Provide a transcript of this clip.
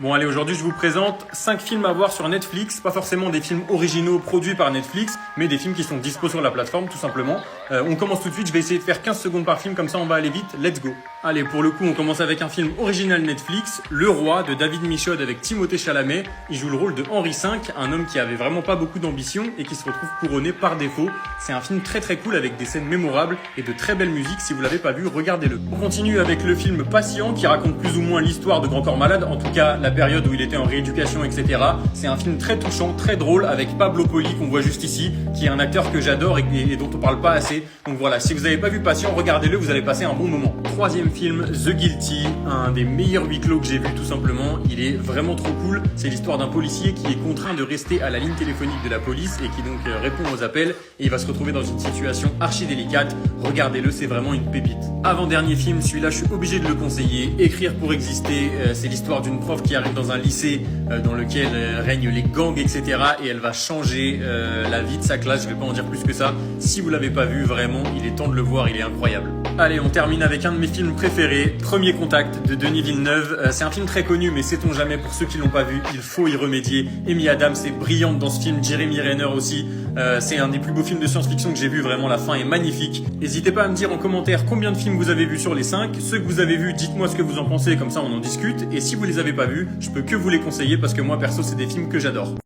Bon allez, aujourd'hui je vous présente 5 films à voir sur Netflix, pas forcément des films originaux produits par Netflix, mais des films qui sont dispo sur la plateforme tout simplement. On commence tout de suite, je vais essayer de faire 15 secondes par film, comme ça on va aller vite, let's go. Allez, pour le coup on commence avec un film original Netflix, Le Roi de David Michôd avec Timothée Chalamet. Il joue le rôle de Henri V, un homme qui avait vraiment pas beaucoup d'ambition et qui se retrouve couronné par défaut. C'est un film très cool avec des scènes mémorables et de très belles musiques. Si vous l'avez pas vu, regardez-le. On continue avec le film Patient qui raconte plus ou moins l'histoire de Grand Corps Malade, en tout cas la période où il était en rééducation, etc. C'est un film très touchant, très drôle, avec Pablo Poli qu'on voit juste ici, qui est un acteur que j'adore et dont on parle pas assez. Donc voilà, si vous n'avez pas vu Patient, regardez-le, vous allez passer un bon moment. Troisième film, The Guilty, un des meilleurs huis clos que j'ai vu tout simplement. Il est vraiment trop cool. C'est l'histoire d'un policier qui est contraint de rester à la ligne téléphonique de la police et qui donc répond aux appels, et il va se retrouver dans une situation archi délicate. Regardez-le, c'est vraiment une pépite. Avant-dernier film, celui-là je suis obligé de le conseiller, Écrire pour exister. C'est l'histoire d'une prof qui arrive dans un lycée dans lequel règnent les gangs, etc. et elle va changer la vie de sa classe. Je vais pas en dire plus que ça. Si vous l'avez pas vu, vraiment, il est temps de le voir, il est incroyable. Allez, on termine avec un de mes films préférés, Premier Contact de Denis Villeneuve. C'est un film très connu, mais sait-on jamais, pour ceux qui l'ont pas vu, il faut y remédier. Amy Adams est brillante dans ce film, Jeremy Renner aussi. C'est un des plus beaux films de science-fiction que j'ai vu, vraiment la fin est magnifique. N'hésitez pas à me dire en commentaire combien de films vous avez vus sur les 5. Ceux que vous avez vus, dites-moi ce que vous en pensez, comme ça on en discute. Et si vous les avez pas vus, je peux que vous les conseiller parce que moi perso c'est des films que j'adore.